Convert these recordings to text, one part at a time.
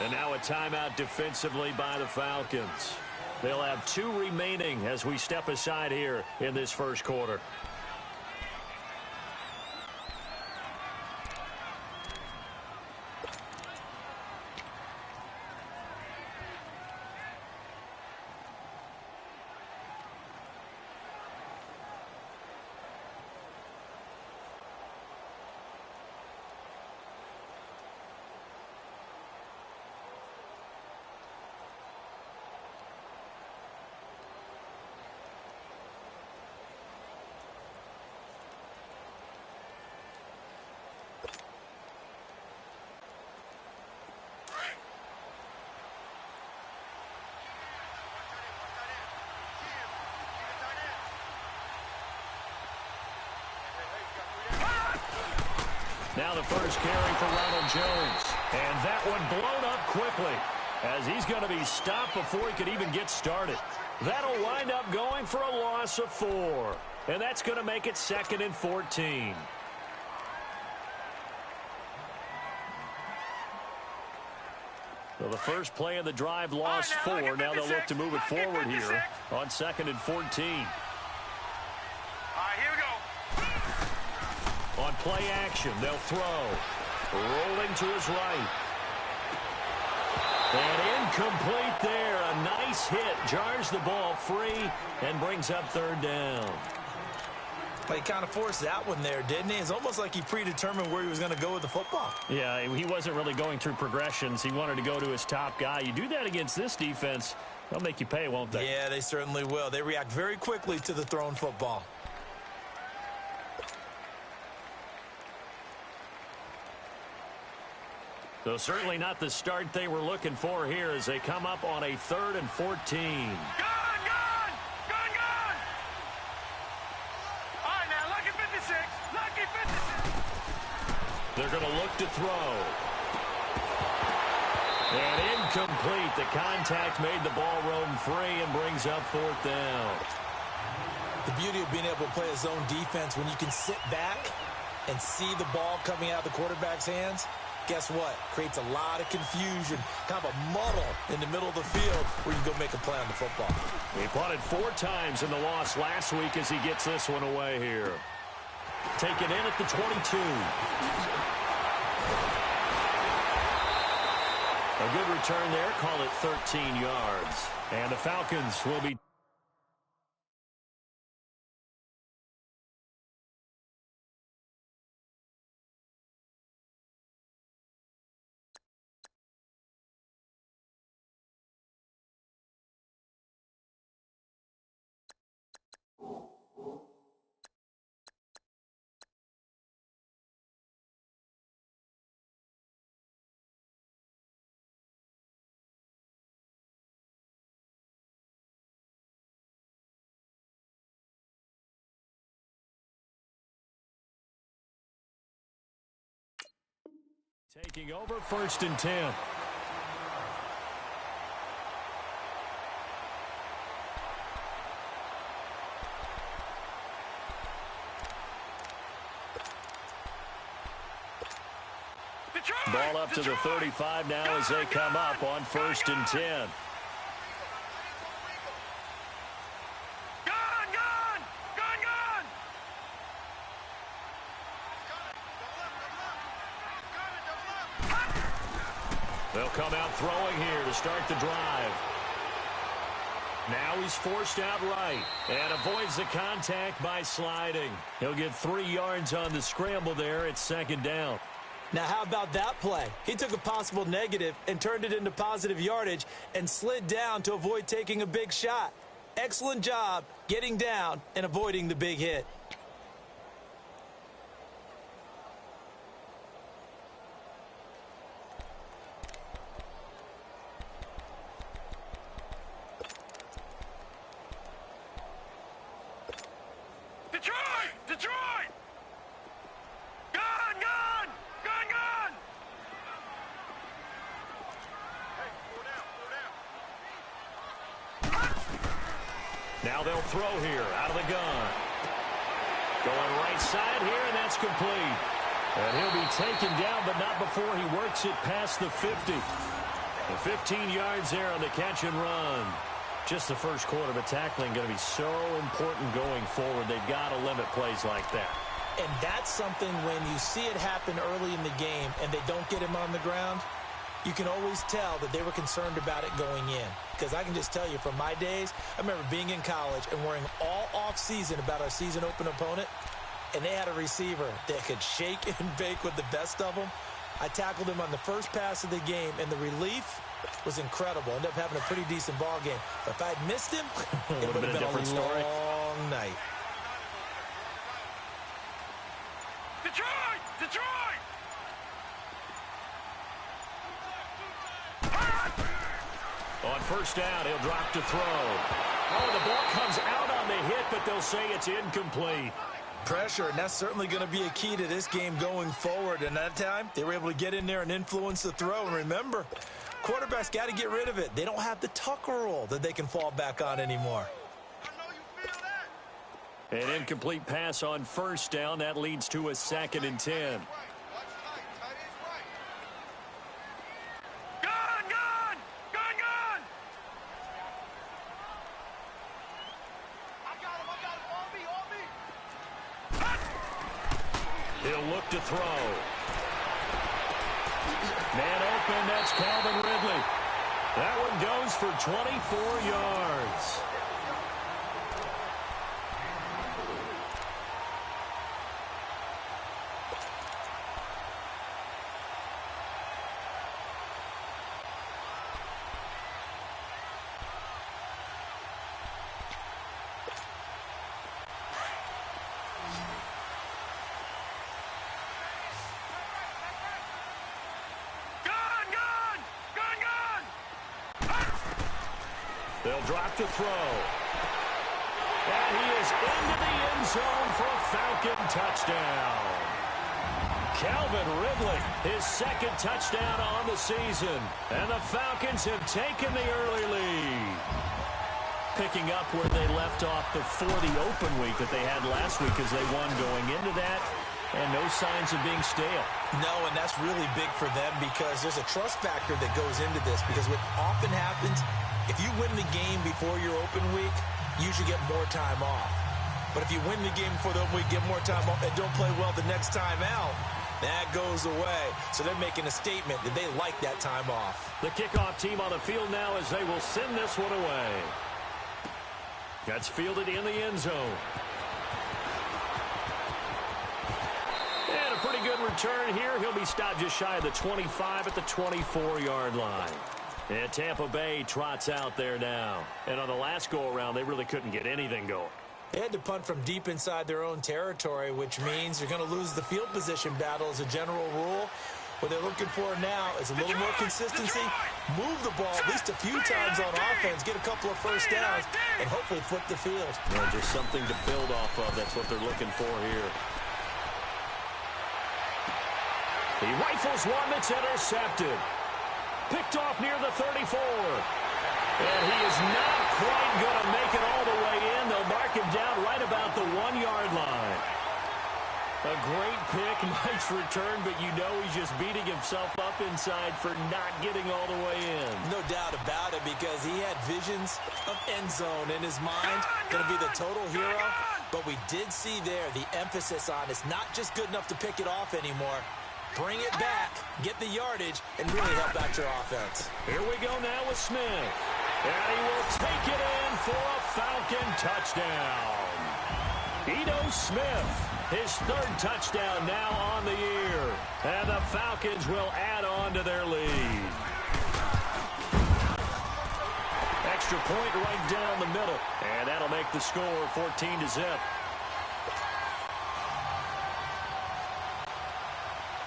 And now a timeout defensively by the Falcons. They'll have 2 remaining as we step aside here in this first quarter. Now the first carry for Ronald Jones. And that one blown up quickly as he's going to be stopped before he could even get started. That'll wind up going for a loss of 4. And that's going to make it 2nd and 14. So the first play of the drive lost 4. Now they'll look to move it forward here on 2nd and 14. On play action, they'll throw. Rolling to his right. And incomplete there. A nice hit. Jars the ball free and brings up 3rd down. He kind of forced that one there, didn't he? It's almost like he predetermined where he was going to go with the football. Yeah, he wasn't really going through progressions. He wanted to go to his top guy. You do that against this defense, they'll make you pay, won't they? Yeah, they certainly will. They react very quickly to the thrown football. So certainly not the start they were looking for here as they come up on a 3rd and 14. Gone! All right, now, lucky 56. Lucky 56. They're going to look to throw. And incomplete. The contact made the ball roam free and brings up 4th down. The beauty of being able to play a zone defense when you can sit back and see the ball coming out of the quarterback's hands. Guess what? Creates a lot of confusion, kind of a muddle in the middle of the field where you can go make a play on the football. He punted 4 times in the loss last week as he gets this one away here. Taken in at the 22. A good return there. Call it 13 yards. And the Falcons will be taking over 1st and 10. Ball up to the 35 now as they come up on 1st and 10. They'll come out throwing here to start the drive. Now he's forced out right and avoids the contact by sliding. He'll get 3 yards on the scramble there at 2nd down. Now, how about that play? He took a possible negative and turned it into positive yardage and slid down to avoid taking a big shot. Excellent job getting down and avoiding the big hit. Detroit! Gone! Now they'll throw here out of the gun. Going right side here, and that's complete. And he'll be taken down, but not before he works it past the 50. The 15 yards there on the catch and run. Just the first quarter, but tackling going to be so important going forward. They've got to limit plays like that. And that's something when you see it happen early in the game and they don't get him on the ground, you can always tell that they were concerned about it going in. Because I can just tell you from my days, I remember being in college and worrying all off-season about our season open opponent, and they had a receiver that could shake and bake with the best of them. I tackled him on the first pass of the game, and the relief was incredible. Ended up having a pretty decent ball game. But if I'd missed him, it would have been a long night. Detroit! Detroit! On first down, he'll drop to throw. Oh, the ball comes out on the hit, but they'll say it's incomplete. Pressure, and that's certainly going to be a key to this game going forward. And that time, they were able to get in there and influence the throw. And remember, quarterbacks got to get rid of it. They don't have the Tucker rule that they can fall back on anymore. An incomplete pass on first down. That leads to a 2nd and 10. He'll look to throw. Man open, that's Calvin Ridley. That one goes for 24 yards. They'll drop to throw. And he is into the end zone for a Falcon touchdown. Calvin Ridley, his 2nd touchdown on the season. And the Falcons have taken the early lead. Picking up where they left off before the open week that they had last week as they won going into that. And no signs of being stale. No, and that's really big for them because there's a trust factor that goes into this. Because what often happens, if you win the game before your open week, you should get more time off. But if you win the game before the open week, get more time off, and don't play well the next time out, that goes away. So they're making a statement that they like that time off. The kickoff team on the field now as they will send this one away. That's fielded in the end zone. And a pretty good return here. He'll be stopped just shy of the 25 at the 24-yard line. And Tampa Bay trots out there now. And on the last go-around, they really couldn't get anything going. They had to punt from deep inside their own territory, which means you're going to lose the field position battle as a general rule. What they're looking for now is a little more consistency, move the ball at least a few times on offense, get a couple of first downs, and hopefully flip the field. Well, just something to build off of. That's what they're looking for here. He rifles one that's intercepted. Picked off near the 34. And he is not quite going to make it all the way in. They'll mark him down right about the 1-yard line. A great pick, nice return, but you know he's just beating himself up inside for not getting all the way in. No doubt about it, because he had visions of end zone in his mind. Going to be the total hero. But we did see there the emphasis on it's not just good enough to pick it off anymore. Bring it back, get the yardage, and really help out your offense. Here we go now with Smith. And he will take it in for a Falcon touchdown. Ito Smith, his 3rd touchdown now on the year. And the Falcons will add on to their lead. Extra point right down the middle. And that'll make the score 14-0.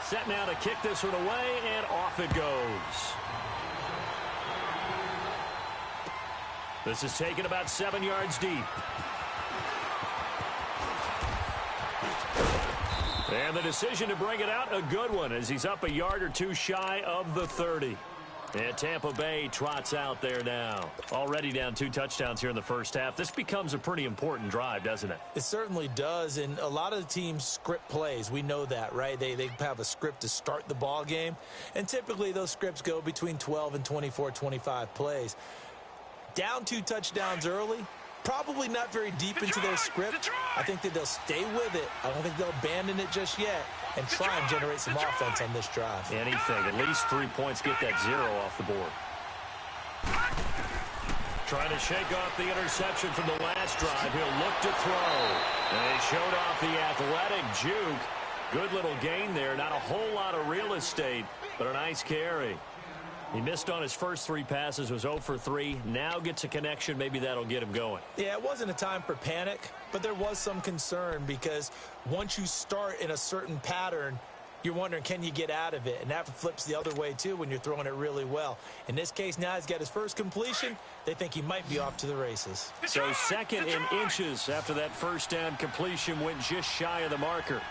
Set now to kick this one away, and off it goes. This is taken about 7 yards deep. And the decision to bring it out, a good one, as he's up a yard or two shy of the 30. And Tampa Bay trots out there now. Already down 2 touchdowns here in the first half. This becomes a pretty important drive, doesn't it? It certainly does, and a lot of the teams script plays. We know that, right? They have a script to start the ball game, and typically those scripts go between 12 and 24, 25 plays. Down 2 touchdowns early, probably not very deep into their script. I think that they'll stay with it. I don't think they'll abandon it just yet and try and generate some offense on this drive. Anything. At least 3 points, get that 0 off the board. Trying to shake off the interception from the last drive. He'll look to throw. And he showed off the athletic juke. Good little gain there. Not a whole lot of real estate, but a nice carry. He missed on his first 3 passes, was 0 for 3. Now gets a connection. Maybe that'll get him going. Yeah, it wasn't a time for panic, but there was some concern because once you start in a certain pattern, you're wondering, can you get out of it? And that flips the other way, too, when you're throwing it really well. In this case, now he's got his first completion. They think he might be off to the races. So 2nd and inches after that first down completion went just shy of the marker.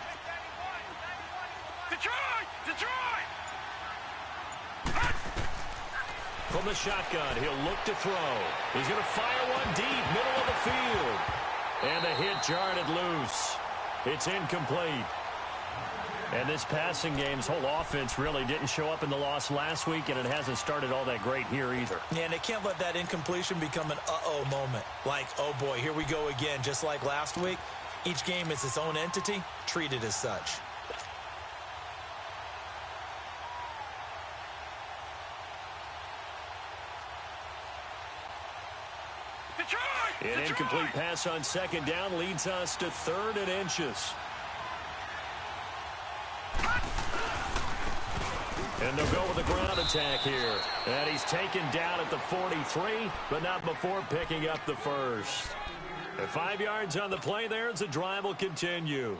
Detroit! From the shotgun, he'll look to throw. He's going to fire one deep, middle of the field. And the hit jarred it loose. It's incomplete. And this passing game's whole offense really didn't show up in the loss last week, and it hasn't started all that great here either. Yeah, and they can't let that incompletion become an uh-oh moment. Like, oh boy, here we go again, just like last week. Each game is its own entity, treated as such. An incomplete pass on 2nd down leads us to 3rd and inches. And they'll go with the ground attack here. And he's taken down at the 43, but not before picking up the first. And 5 yards on the play there as the drive will continue.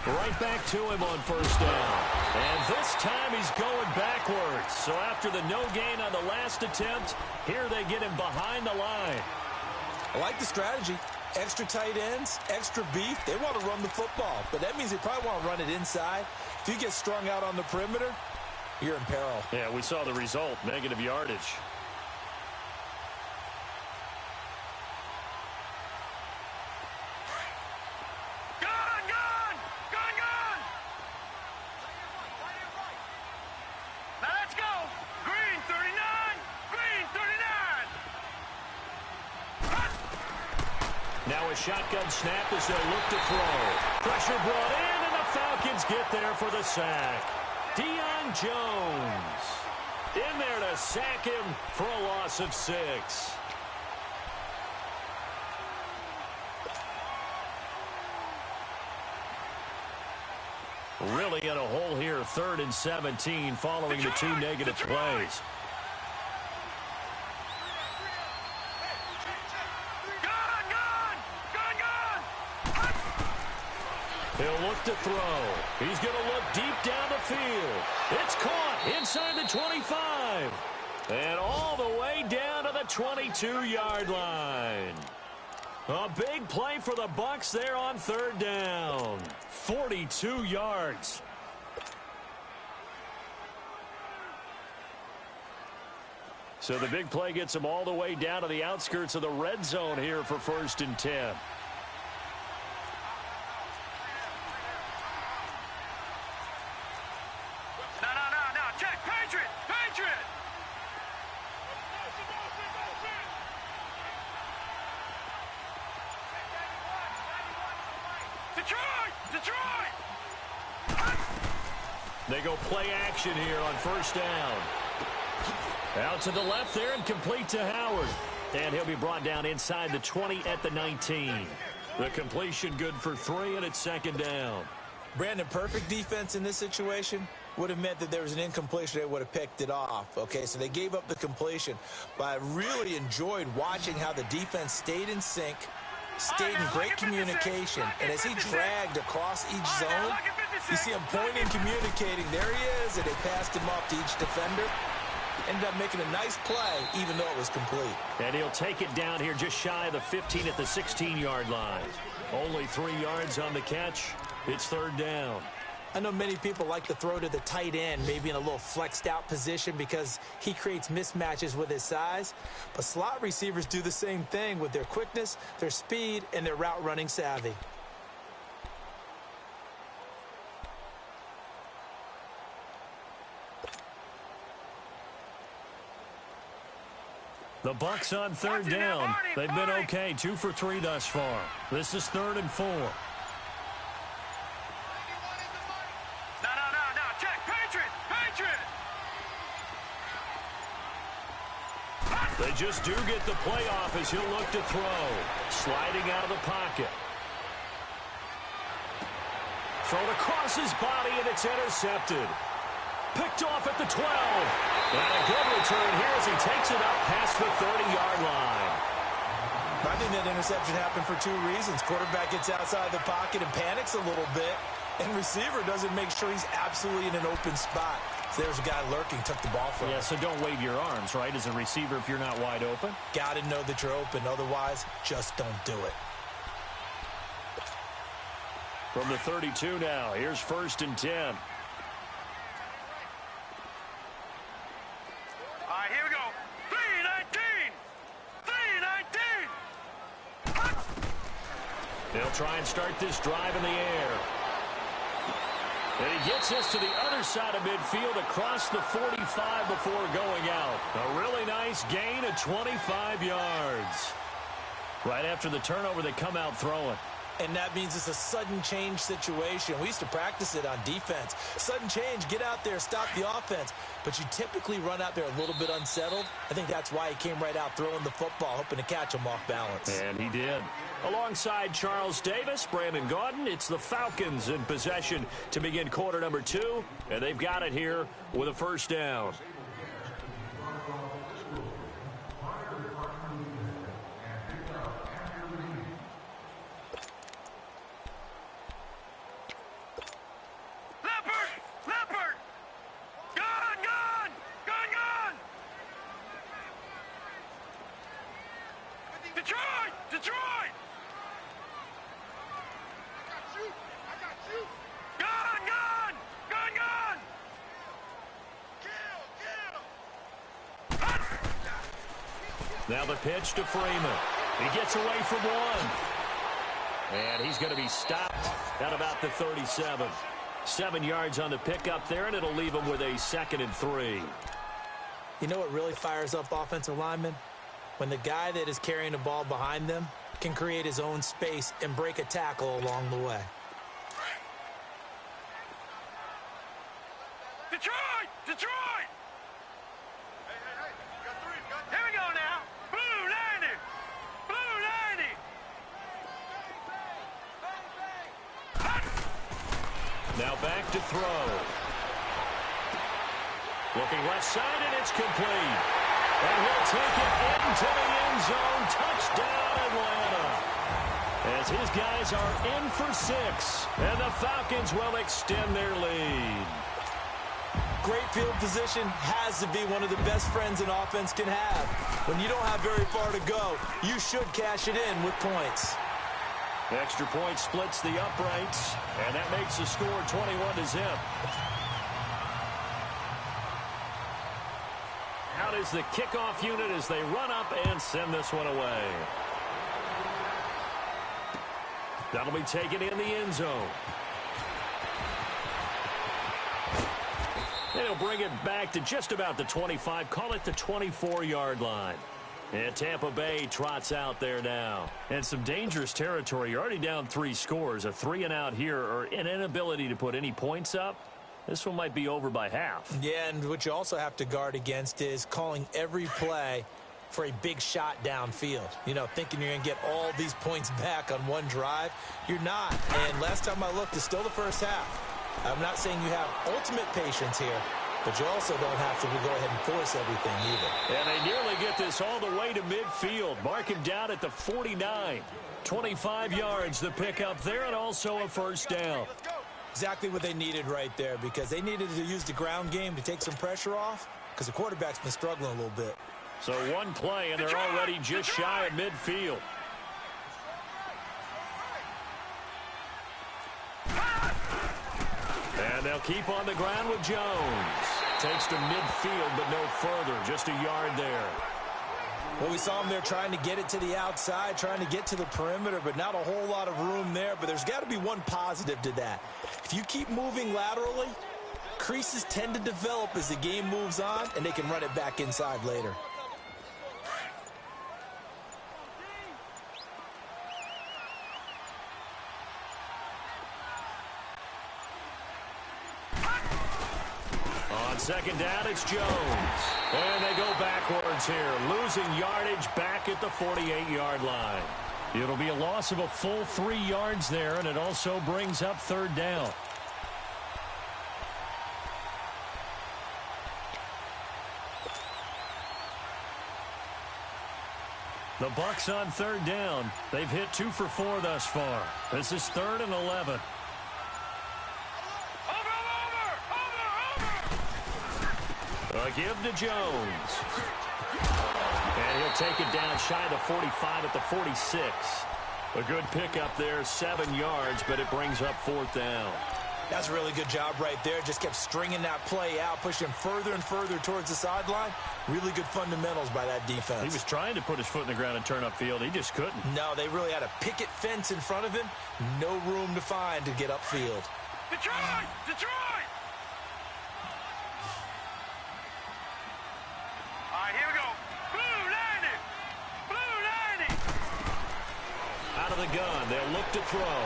Right back to him on 1st down. And this time he's going backwards. So after the no gain on the last attempt, here they get him behind the line. I like the strategy. Extra tight ends, extra beef. They want to run the football, but that means they probably want to run it inside. If you get strung out on the perimeter, you're in peril. Yeah, we saw the result, negative yardage. Now a shotgun snap as they'll look to throw. Pressure brought in, and the Falcons get there for the sack. Deion Jones in there to sack him for a loss of 6. Really in a hole here, 3rd and 17 following the 2 negative plays. He'll look to throw. He's going to look deep down the field. It's caught inside the 25. And all the way down to the 22-yard line. A big play for the Bucs there on 3rd down. 42 yards. So the big play gets them all the way down to the outskirts of the red zone here for 1st and 10. They go play action here on 1st down. Out to the left there and complete to Howard. And he'll be brought down inside the 20 at the 19. The completion good for 3, and it's 2nd down. Brandon, perfect defense in this situation would have meant that there was an incompletion. They would have picked it off. Okay, so they gave up the completion. But I really enjoyed watching how the defense stayed in sync, stayed in great communication. And as he dragged across each zone, you see him pointing, communicating. There he is, and they passed him off to each defender. ended up making a nice play, even though it was complete. And he'll take it down here just shy of the 15 at the 16-yard line. Only 3 yards on the catch. It's third down. I know many people like to throw to the tight end, maybe in a little flexed out position because he creates mismatches with his size. But slot receivers do the same thing with their quickness, their speed, and their route running savvy. The Bucs on third down. They've been okay, 2 for 3 thus far. This is 3rd and 4. No. Check. Patriot. They just do get the play off as he'll look to throw. Sliding out of the pocket. Thrown across his body, and it's intercepted. Picked off at the 12. And a good return here as he takes it up past the 30-yard line. I think that interception happened for 2 reasons. Quarterback gets outside the pocket and panics a little bit, and receiver doesn't make sure he's absolutely in an open spot. So there's a guy lurking, took the ball from him. Yeah, so don't wave your arms, right, as a receiver if you're not wide open. Got to know that you're open. Otherwise, just don't do it. From the 32 now, here's 1st and 10. All right, here we go. 3-19. They'll try and start this drive in the air. And he gets us to the other side of midfield across the 45 before going out. A really nice gain of 25 yards. Right after the turnover, they come out throwing. And that means it's a sudden change situation. We used to practice it on defense. Sudden change, get out there, stop the offense. But you typically run out there a little bit unsettled. I think that's why he came right out throwing the football, hoping to catch him off balance. And he did. Alongside Charles Davis, Brandon Gaudin, it's the Falcons in possession to begin quarter number 2. And they've got it here with a 1st down. Leopard. Gone. Detroit. I got you. Gone. Kill. Now the pitch to Freeman. He gets away from one. And he's going to be stopped at about the 37. 7 yards on the pickup there, and it'll leave him with a 2nd and 3. You know what really fires up offensive linemen? When the guy that is carrying the ball behind them can create his own space and break a tackle along the way. Detroit. Hey. Got 3. Here we go now. Blue 90. Now back to throw. Looking left side, and it's complete. And he'll take it into the end zone. Touchdown, Atlanta. As his guys are in for 6. And the Falcons will extend their lead. Great field position has to be one of the best friends an offense can have. When you don't have very far to go, you should cash it in with points. Extra point splits the uprights, and that makes the score 21-0. Out is the kickoff unit as they run up and send this one away. That'll be taken in the end zone. They'll bring it back to just about the 25, call it the 24-yard line. And Tampa Bay trots out there now. And some dangerous territory. You're already down 3 scores. A 3-and-out here, or an inability to put any points up. This one might be over by half. Yeah, and what you also have to guard against is calling every play for a big shot downfield. You know, thinking you're going to get all these points back on one drive. You're not. And last time I looked, it's still the first half. I'm not saying you have ultimate patience here, but you also don't have to go ahead and force everything either. And they nearly get this all the way to midfield. Mark him down at the 49. 25 yards the pickup there, and also a 1st down. Exactly what they needed right there, because they needed to use the ground game to take some pressure off, because the quarterback's been struggling a little bit. So one play, and they're already just shy of midfield. And they'll keep on the ground with Jones. Takes to midfield, but no further. Just a yard there. Well, we saw him there trying to get it to the outside, trying to get to the perimeter, but not a whole lot of room there. But there's got to be one positive to that. If you keep moving laterally, creases tend to develop as the game moves on, and they can run it back inside later. On second down, it's Jones. And they go backwards here, losing yardage back at the 48-yard line. It'll be a loss of a full 3 yards there, and it also brings up third down. The Bucs on third down. They've hit 2 for 4 thus far. This is 3rd and 11. A give to Jones. And he'll take it down shy of the 45 at the 46. A good pickup there, 7 yards, but it brings up 4th down. That's a really good job right there. Just kept stringing that play out, pushing him further and further towards the sideline. Really good fundamentals by that defense. He was trying to put his foot in the ground and turn upfield. He just couldn't. No, they really had a picket fence in front of him. No room to find to get upfield. Detroit! Detroit! All right, here we go. Blue 90! Blue 90! Out of the gun, they'll look to throw.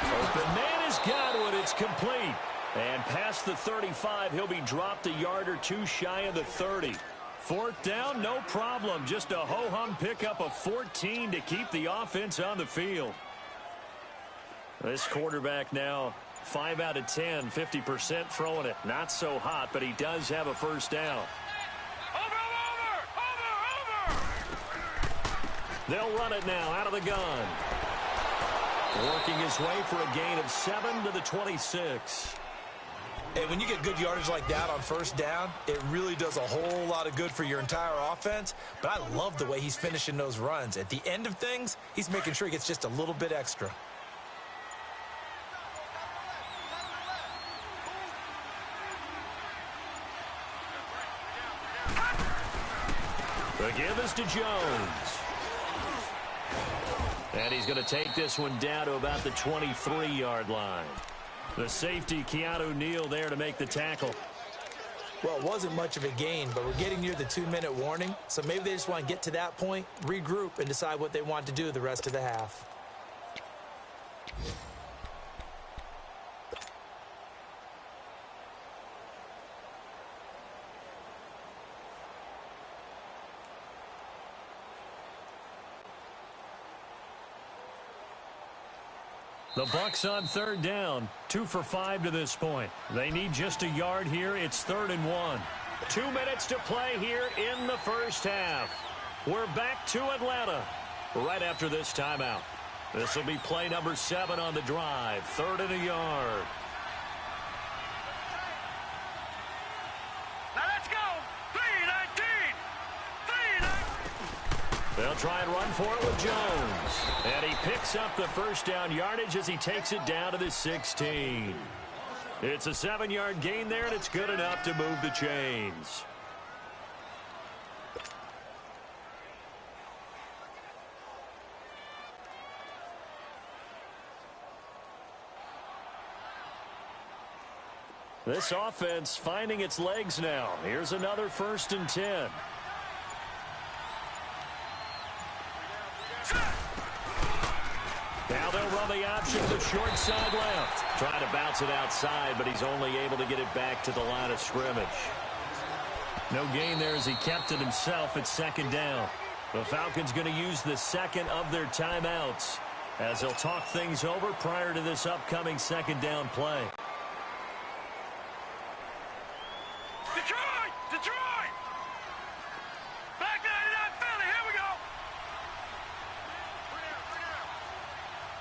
Open man has got one. It's complete. And past the 35, he'll be dropped a yard or 2 shy of the 30. 4th down, no problem. Just a ho-hum pickup of 14 to keep the offense on the field. This quarterback now 5 out of 10, 50% throwing it. Not so hot, but he does have a first down. Over! They'll run it now out of the gun. Working his way for a gain of 7 to the 26. And when you get good yardage like that on first down, it really does a whole lot of good for your entire offense. But I love the way he's finishing those runs. At the end of things, he's making sure he gets just a little bit extra. The give is to Jones. And he's going to take this one down to about the 23-yard line. The safety, Keanu Neal, there to make the tackle. Well, it wasn't much of a gain, but we're getting near the 2-minute warning. So maybe they just want to get to that point, regroup, and decide what they want to do the rest of the half. The Bucs on third down, 2 for 5 to this point. They need just a yard here. It's 3rd and 1. 2 minutes to play here in the first half. We're back to Atlanta right after this timeout. This will be play number 7 on the drive, 3rd and a yard. Now let's go! 3-19! 3-19! They'll try and run for it with Jones. And he picks up the first down yardage as he takes it down to the 16. It's a 7-yard gain there, and it's good enough to move the chains. This offense finding its legs now. Here's another 1st and 10. Now they'll run the option to the short side left. Trying to bounce it outside, but he's only able to get it back to the line of scrimmage. No gain there as he kept it himself at 2nd down. The Falcons going to use the 2nd of their timeouts as they'll talk things over prior to this upcoming 2nd down play. Detroit! Detroit! Back 99 Philly, here we go!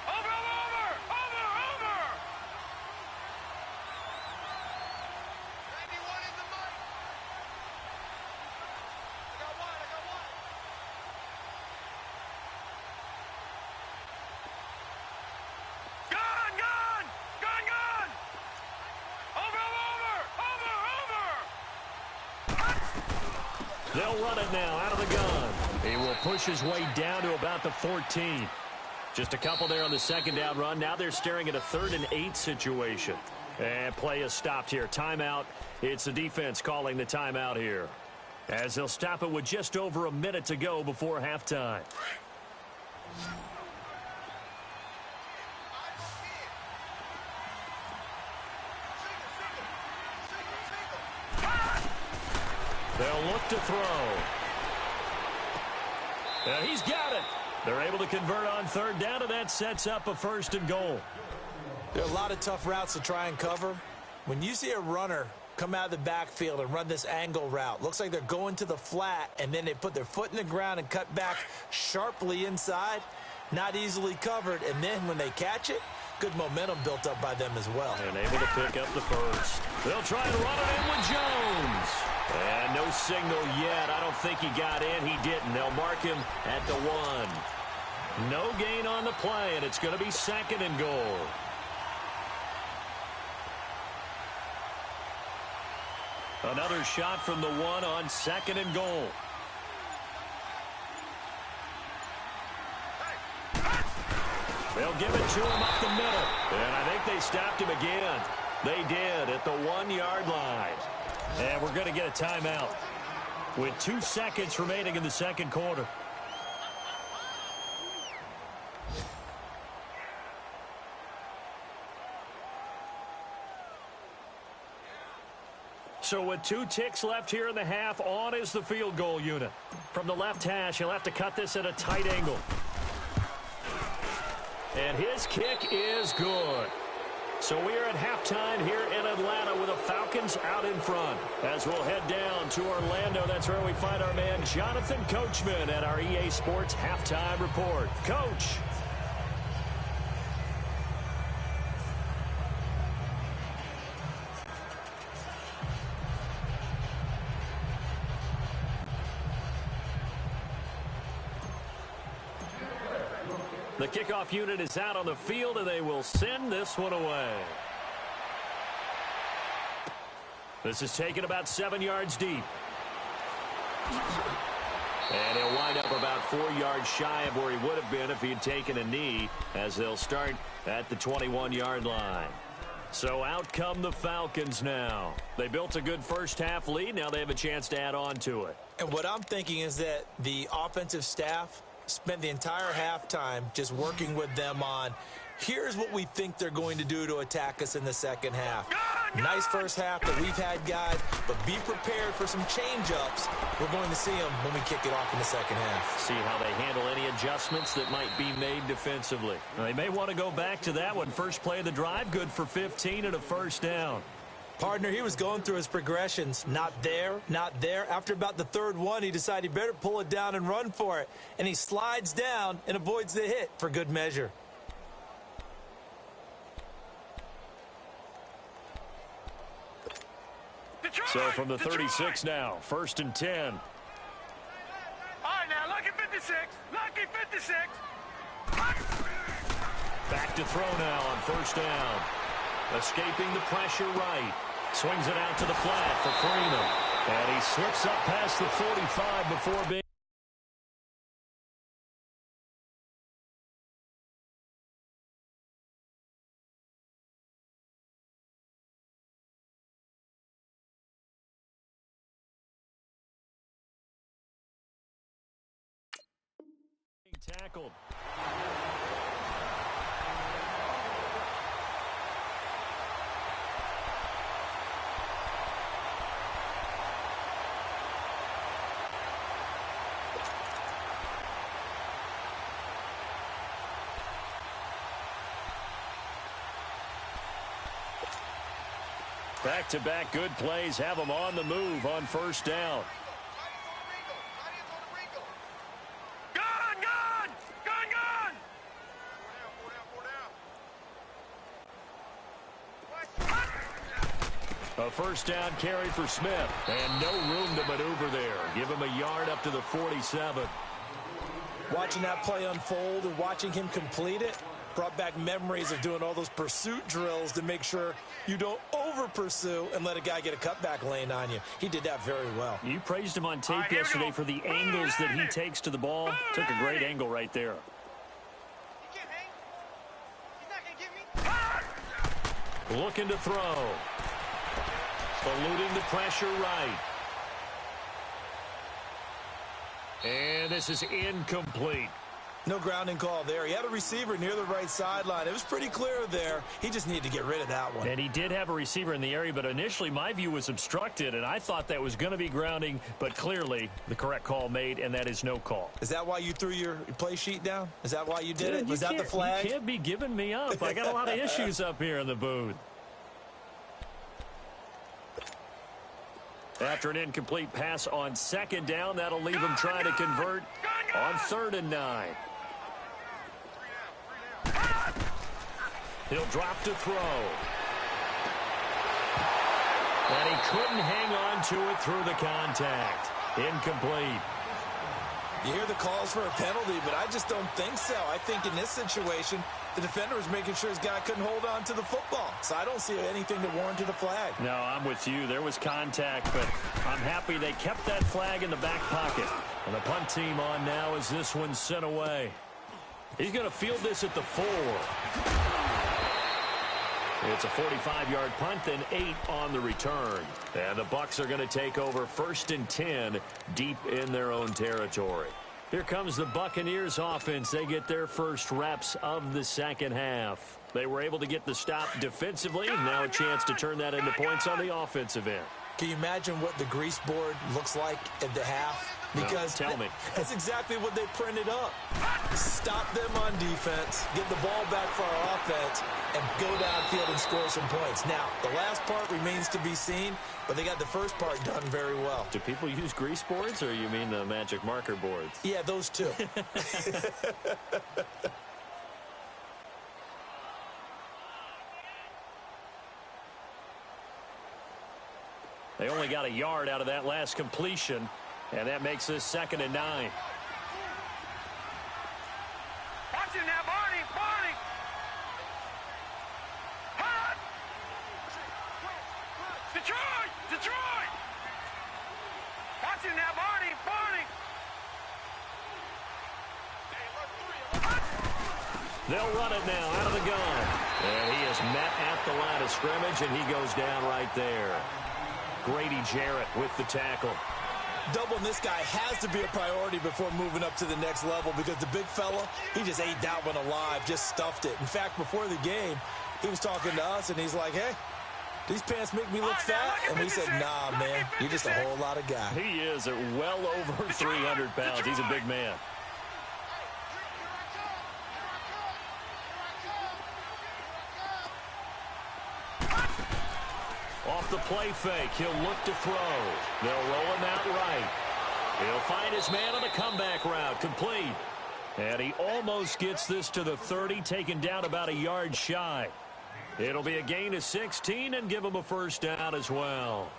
Over! They'll run it now out of the gun. He will push his way down to about the 14. Just a couple there on the second down run. Now they're staring at a 3rd and 8 situation. And play is stopped here. Timeout. It's the defense calling the timeout here, as they'll stop it with just over a minute to go before halftime. They'll look to throw. And he's got it. They're able to convert on 3rd down, and that sets up a 1st and goal. There are a lot of tough routes to try and cover. When you see a runner come out of the backfield and run this angle route, looks like they're going to the flat, and then they put their foot in the ground and cut back sharply inside. Not easily covered, and then when they catch it, good momentum built up by them as well. And able to pick up the 1st. They'll try and run it in with Jones. And no signal yet. I don't think he got in. He didn't. They'll mark him at the 1. No gain on the play, and it's going to be 2nd and goal. Another shot from the 1 on 2nd and goal. They'll give it to him up the middle. And I think they stopped him again. They did at the 1-yard line. And we're going to get a timeout with 2 seconds remaining in the second quarter. So with 2 ticks left here in the half, on is the field goal unit. From the left hash, he'll have to cut this at a tight angle. And his kick is good. So we are at halftime here in Atlanta with the Falcons out in front. As we'll head down to Orlando, that's where we find our man Jonathan Coachman at our EA Sports Halftime Report. Coach. The kickoff unit is out on the field, and they will send this one away. This is taken about 7 yards deep. And he'll wind up about 4 yards shy of where he would have been if he had taken a knee, as they'll start at the 21-yard line. So out come the Falcons now. They built a good first-half lead. Now they have a chance to add on to it. And what I'm thinking is that the offensive staff spent the entire halftime just working with them on, here's what we think they're going to do to attack us in the second half. Nice first half that we've had, guys, but be prepared for some change-ups. We're going to see them when we kick it off in the second half. See how they handle any adjustments that might be made defensively. They may want to go back to that one. First play of the drive, good for 15 and a 1st down. Partner, he was going through his progressions. Not there, not there. After about the 3rd one, he decided he better pull it down and run for it. And he slides down and avoids the hit for good measure. So from the 36 now, 1st and 10. All right, now, lucky 56. Lucky 56. Back to throw now on 1st down. Escaping the pressure right. Swings it out to the flat for Freeman. And he slips up past the 45 before being tackled. Back-to-back good plays have them on the move on 1st down. A 1st down carry for Smith, and no room to maneuver there. Give him a yard up to the 47. Watching that play unfold and watching him complete it, Brought back memories of doing all those pursuit drills to make sure you don't over-pursue and let a guy get a cutback lane on you. He did that very well. You praised him on tape yesterday for the angles that he takes to the ball. Took a great angle right there. Looking to throw. Eluding the pressure right. And this is incomplete. No grounding call there. He had a receiver near the right sideline. It was pretty clear there. He just needed to get rid of that one. And he did have a receiver in the area, but initially my view was obstructed, and I thought that was going to be grounding, but clearly the correct call made, and that is no call. Is that why you threw your play sheet down? Is that why you did it? Was that the flag? You can't be giving me up. I got a lot of issues up here in the booth. After an incomplete pass on second down, that'll leave him trying to convert on 3rd and 9. He'll drop to throw. And he couldn't hang on to it through the contact. Incomplete. You hear the calls for a penalty, but I just don't think so. I think in this situation, the defender was making sure his guy couldn't hold on to the football. So I don't see anything that warranted a flag. No, I'm with you. There was contact, but I'm happy they kept that flag in the back pocket. And the punt team on now as this one's sent away. He's going to field this at the 4. It's a 45-yard punt, then 8 on the return. And the Bucs are going to take over 1st and 10 deep in their own territory. Here comes the Buccaneers offense. They get their first reps of the second half. They were able to get the stop defensively. Now a chance to turn that into points on the offensive end. Can you imagine what the grease board looks like at the half? Because no, tell me. That's exactly what they printed up. Stop them on defense, get the ball back for our offense, and go downfield and score some points. Now, the last part remains to be seen, but they got the first part done very well. Do people use grease boards, or you mean the magic marker boards? Yeah, those two. They only got a yard out of that last completion, and that makes this 2nd and 9. Watch it now, Barney! Barney! Hot! Detroit! Detroit! Watch it now, Barney! Barney! They'll run it now out of the gun. And he is met at the line of scrimmage, and he goes down right there. Grady Jarrett with the tackle. Doubling this guy has to be a priority before moving up to the next level because the big fella, he just ate that one alive, just stuffed it. In fact, before the game, he was talking to us, and he's like, hey, these pants make me look fat. And we said, nah, man, you're just a whole lot of guy. He is at well over 300 pounds. He's a big man. Off the play fake, he'll look to throw. They'll roll him out right. He'll find his man on the comeback route, complete. And he almost gets this to the 30, taken down about a yard shy. It'll be a gain of 16 and give him a first down as well.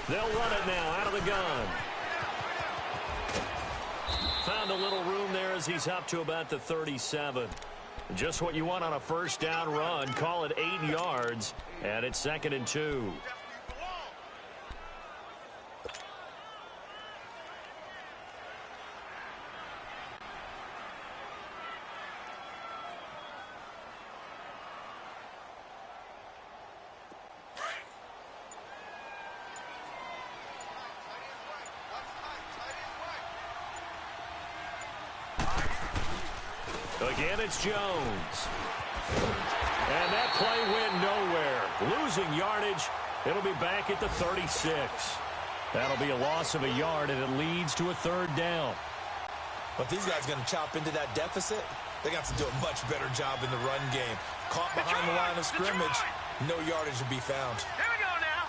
They'll run it now out of the gun. Found a little room there as he's up to about the 37. Just what you want on a first down run. Call it 8 yards, and it's 2nd and 2. Again, it's Jones. And that play went nowhere. Losing yardage. It'll be back at the 36. That'll be a loss of a yard, and it leads to a 3rd down. But these guys are going to chop into that deficit. They got to do a much better job in the run game. Caught behind the line of scrimmage. No yardage to be found. Here we go now.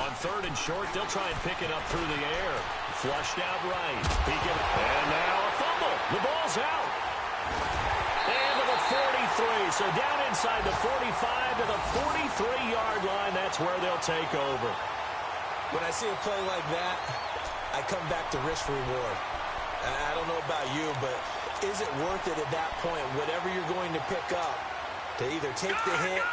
On 3rd and short, they'll try and pick it up through the air. Flushed out right. And now a fumble. The ball's out. And to the three. So down inside the 45 to the 43-yard line. That's where they'll take over. When I see a play like that, I come back to risk reward. I don't know about you, but is it worth it at that point, whatever you're going to pick up, to either take the hit,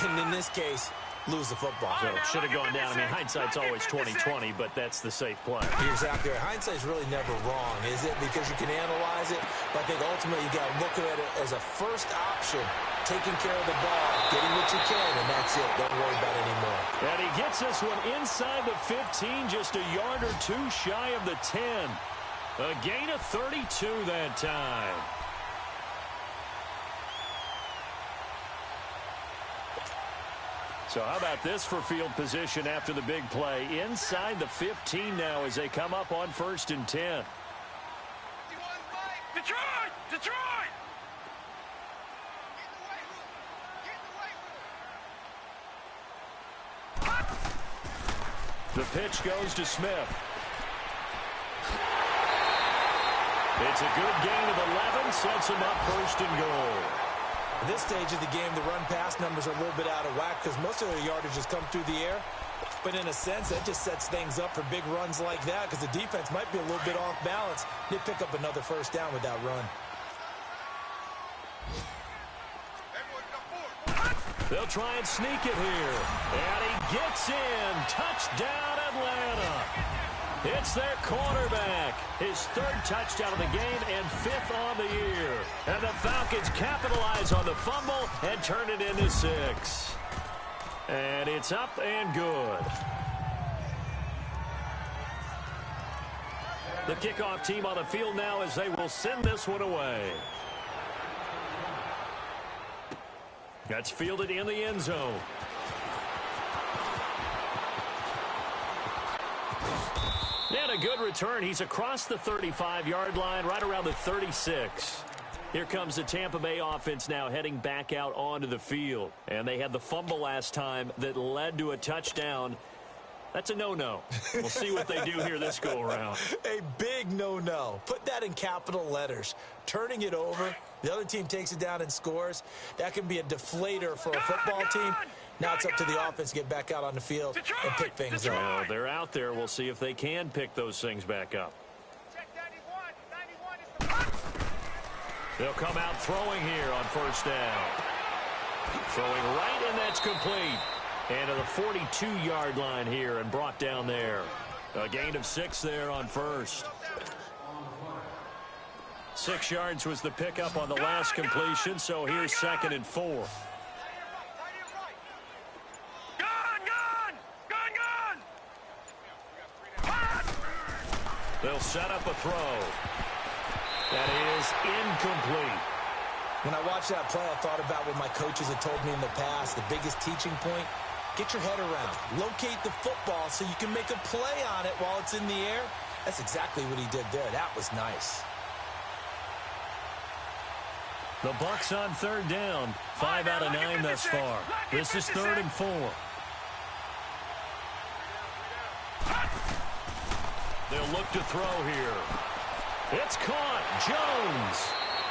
and in this case, lose the football? So it should have gone down. I mean, hindsight's always 20/20, but that's the safe play. You're exactly right. Hindsight's really never wrong, is it? Because you can analyze it, but I think ultimately you got to look at it as a first option, taking care of the ball, getting what you can, and that's it. Don't worry about it anymore. And he gets this one inside the 15, just a yard or two shy of the 10. A gain of 32 that time. So how about this for field position after the big play? Inside the 15 now as they come up on 1st and 10. Detroit! Detroit! The pitch goes to Smith. It's a good gain of 11, sets him up 1st and goal. At this stage of the game, the run-pass numbers are a little bit out of whack because most of their yardage has come through the air. But in a sense, that just sets things up for big runs like that because the defense might be a little bit off balance. They pick up another 1st down with that run. They'll try and sneak it here. And he gets in. Touchdown, Atlanta. It's their quarterback. His 3rd touchdown of the game and 5th on the year. And the Falcons capitalize on the fumble and turn it into 6. And it's up and good. The kickoff team on the field now as they will send this one away. That's fielded in the end zone. And a good return. He's across the 35-yard line, right around the 36. Here comes the Tampa Bay offense now heading back out onto the field. And they had the fumble last time that led to a touchdown. That's a no-no. We'll see what they do here this go-around. A big no-no. Put that in capital letters. Turning it over, the other team takes it down and scores. That can be a deflator for a football team. Now it's up to the offense to get back out on the field and pick things up. Well, they're out there. We'll see if they can pick those things back up. They'll come out throwing here on 1st down. Throwing right, and that's complete. And to the 42-yard line here and brought down there. A gain of 6 there on 1st. 6 yards was the pickup on the last completion, so here's 2nd and 4. They'll set up a throw. That is incomplete. When I watched that play, I thought about what my coaches had told me in the past. The biggest teaching point, get your head around. Locate the football so you can make a play on it while it's in the air. That's exactly what he did there. That was nice. The Bucs on 3rd down. 5 out of 9 thus far. This is 3rd and 4. They'll look to throw here. It's caught. Jones.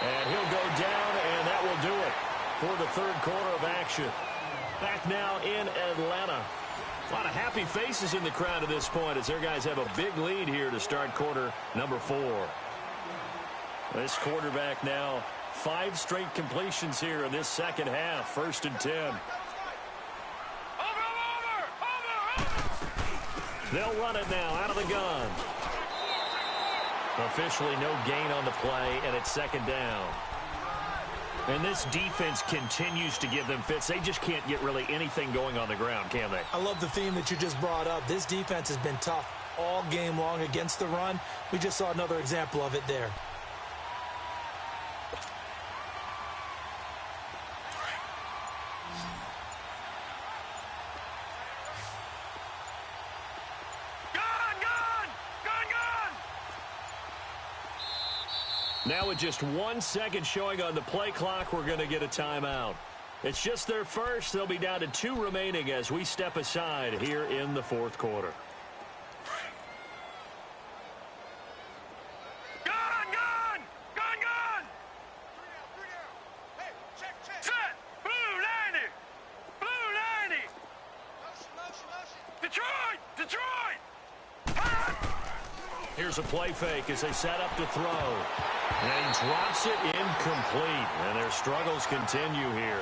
And he'll go down, and that will do it for the 3rd quarter of action. Back now in Atlanta. A lot of happy faces in the crowd at this point as their guys have a big lead here to start quarter number 4. This quarterback now 5 straight completions here in this second half. 1st and 10. They'll run it now out of the gun. Officially no gain on the play, and it's 2nd down. And this defense continues to give them fits. They just can't get really anything going on the ground, can they? I love the theme that you just brought up. This defense has been tough all game long against the run. We just saw another example of it there. Now with just 1 second showing on the play clock, we're going to get a timeout. It's just their first. They'll be down to 2 remaining as we step aside here in the 4th quarter. Here's a play fake as they set up to throw. And he drops it incomplete. And their struggles continue here.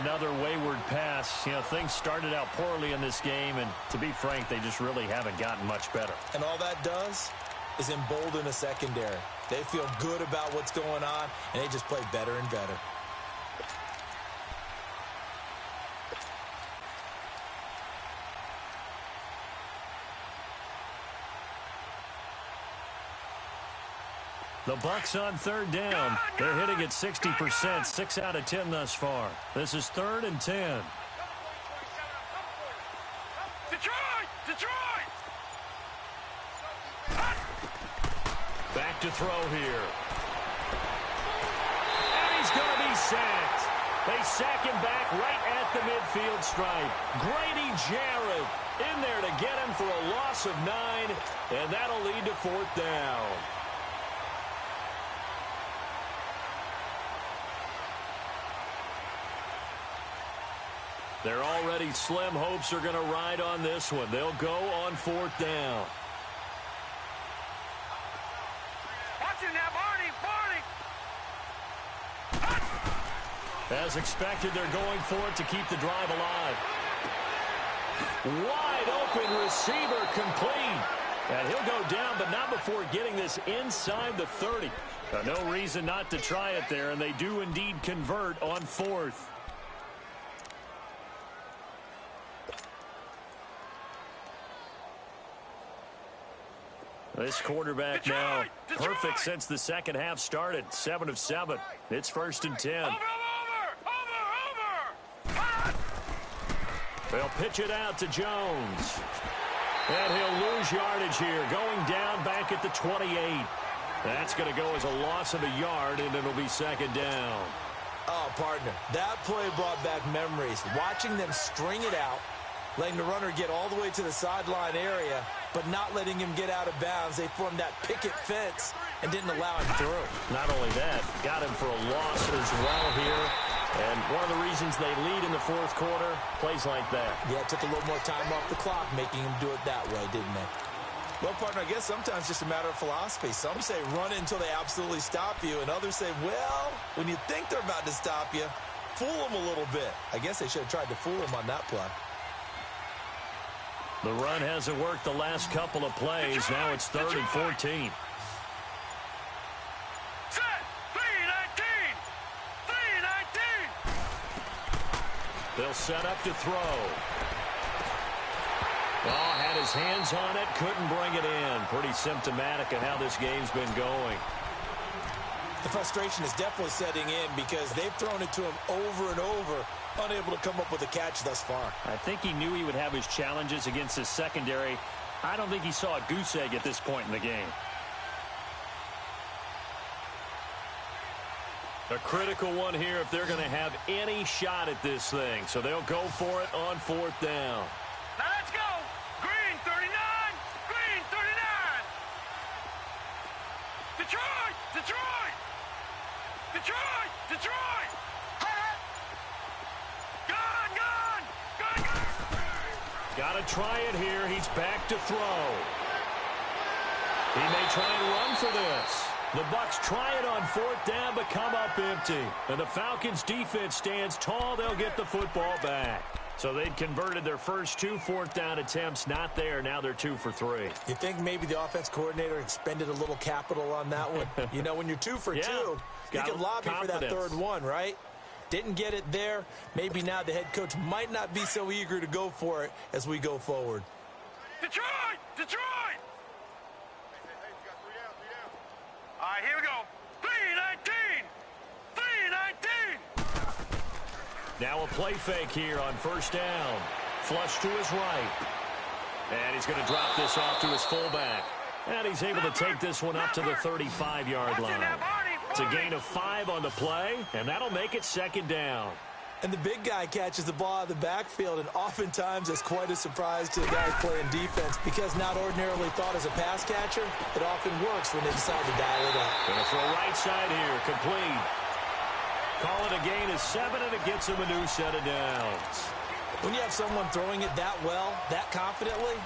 Another wayward pass. You know, things started out poorly in this game, and to be frank, they just really haven't gotten much better. And all that does is embolden a secondary. They feel good about what's going on, and they just play better and better. The Bucs on third down. They're hitting at 60%, 6 out of 10 thus far. This is 3rd and 10. Detroit! Detroit! Back to throw here. And he's going to be sacked. They sack him back right at the midfield stripe. Grady Jarrett in there to get him for a loss of 9, and that'll lead to 4th down. Their already slim hopes are going to ride on this one. They'll go on 4th down. Watch it now, Barney! Barney! As expected, they're going for it to keep the drive alive. Wide open receiver complete. And he'll go down, but not before getting this inside the 30. No reason not to try it there, and they do indeed convert on 4th. This quarterback now perfect since the second half started. 7 of 7. It's 1st and 10. Over! They'll pitch it out to Jones. And he'll lose yardage here. Going down back at the 28. That's going to go as a loss of a yard, and it'll be 2nd down. Oh, partner, that play brought back memories. Watching them string it out, letting the runner get all the way to the sideline area, but not letting him get out of bounds. They formed that picket fence and didn't allow him through. Not only that, got him for a loss as well here. And one of the reasons they lead in the 4th quarter, plays like that. Yeah, it took a little more time off the clock, making him do it that way, didn't they? Well, partner, I guess sometimes it's just a matter of philosophy. Some say run until they absolutely stop you, and others say, well, when you think they're about to stop you, fool them a little bit. I guess they should have tried to fool them on that play. The run hasn't worked the last couple of plays. Now it's 3rd and 14. Set! 3-19! 3-19! They'll set up to throw. Oh, had his hands on it, couldn't bring it in. Pretty symptomatic of how this game's been going. The frustration is definitely setting in because they've thrown it to him over and over, unable to come up with a catch thus far. I think he knew he would have his challenges against his secondary. I don't think he saw a goose egg at this point in the game. A critical one here if they're going to have any shot at this thing. So they'll go for it on 4th down. Now let's go! Green 39! Green 39! Detroit! Detroit! Detroit! Detroit! Gone! Gone! Gone! Got to try it here. He's back to throw. He may try and run for this. The Bucs try it on 4th down, but come up empty. And the Falcons' defense stands tall. They'll get the football back. So they'd converted their first 2 4th down attempts. Not there. Now they're 2 for 3. You think maybe the offense coordinator expended a little capital on that one? You know, when you're 2 for 2, you can lobby for that 3rd one, right? Didn't get it there. Maybe now the head coach might not be so eager to go for it as we go forward. Detroit! Detroit! All right, here we go. 3-19! 3-19! Now a play fake here on 1st down. Flush to his right. And he's going to drop this off to his fullback. And he's able to take this one up to the 35-yard line. It's a gain of 5 on the play, and that'll make it 2nd down. And the big guy catches the ball out of the backfield, and oftentimes it's quite a surprise to the guy playing defense because not ordinarily thought as a pass catcher, it often works when they decide to dial it up. Going to throw right side here, complete. Call it a gain of 7, and it gets him a new set of downs. When you have someone throwing it that well, that confidently,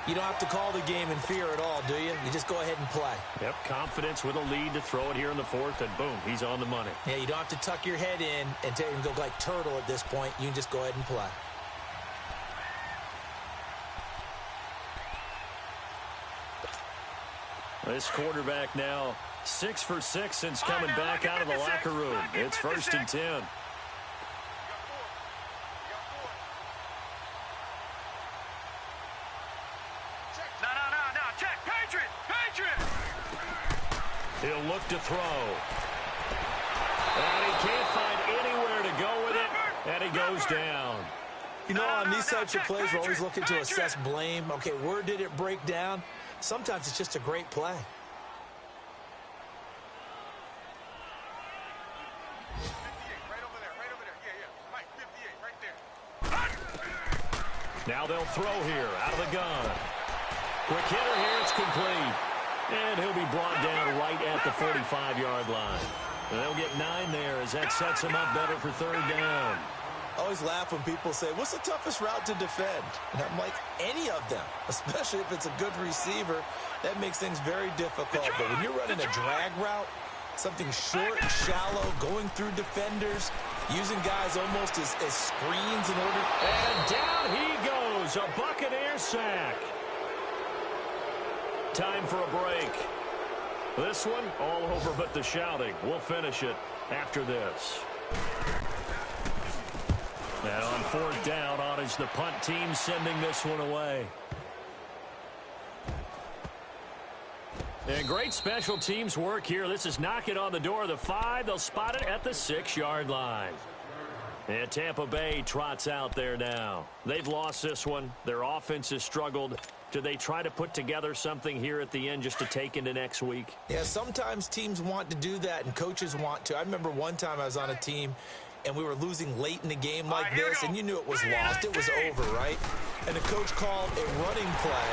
You don't have to call the game in fear at all, do you? You just go ahead and play. Yep, confidence with a lead to throw it here in the fourth, and boom, he's on the money. Yeah, you don't have to tuck your head in and go like turtle at this point. You can just go ahead and play. This quarterback now 6 for 6 since coming back out of the locker room. It's 1st and 10. No, check. Patriot. He'll look to throw. And he can't find anywhere to go with it, and he goes down. You know, on these types of plays, we're always looking to assess blame. Okay, where did it break down? Sometimes it's just a great play. Right over there. Yeah. Mike, 58, right there. Now they'll throw here out of the gun. Quick hitter here, it's complete. And he'll be brought down right at the 45-yard line. And they'll get 9 there as that sets him up better for 3rd down. I always laugh when people say, what's the toughest route to defend? And I'm like, any of them, especially if it's a good receiver. That makes things very difficult. But when you're running a drag route, something short, shallow, going through defenders, using guys almost as screens in order. And down he goes, a Buccaneer sack. Time for a break. This one, all over but the shouting. We'll finish it after this. And on 4th down, on is the punt team sending this one away. And great special teams work here. This is knocking on the door of the 5. They'll spot it at the 6-yard line. And Tampa Bay trots out there now. They've lost this one. Their offense has struggled. Do they try to put together something here at the end just to take into next week? Yeah, sometimes teams want to do that and coaches want to. I remember one time I was on a team and we were losing late in the game like this, and you knew it was lost. It was over, right? And the coach called a running play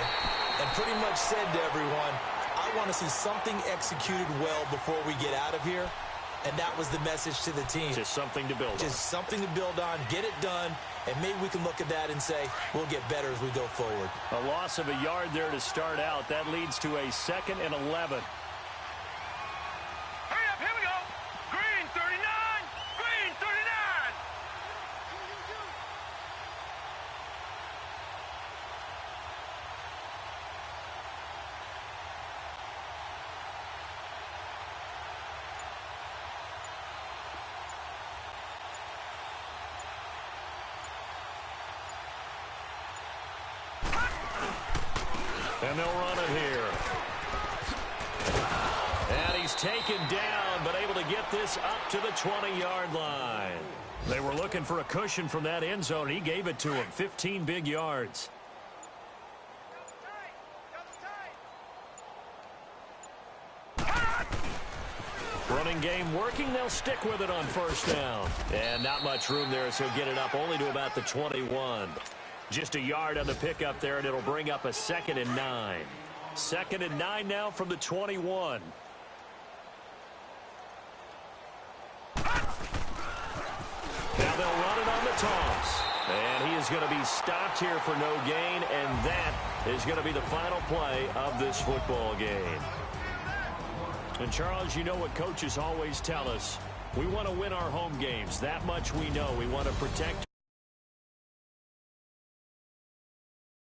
and pretty much said to everyone, I want to see something executed well before we get out of here. And that was the message to the team. Just something to build on. Just something to build on, get it done, and maybe we can look at that and say, we'll get better as we go forward. A loss of a yard there to start out. That leads to a 2nd and 11. Hurry up, here we go. Green 39. Green 39. And they'll run it here. And he's taken down, but able to get this up to the 20-yard line. They were looking for a cushion from that end zone. He gave it to him. 15 big yards. Running game working. They'll stick with it on 1st down. And not much room there, so he'll get it up only to about the 21. Just a yard on the pickup there, and it'll bring up a 2nd and 9. 2nd and 9 now from the 21. Now they'll run it on the toss. And he is going to be stopped here for no gain, and that is going to be the final play of this football game. And, Charles, you know what coaches always tell us. We want to win our home games. That much we know. We want to protect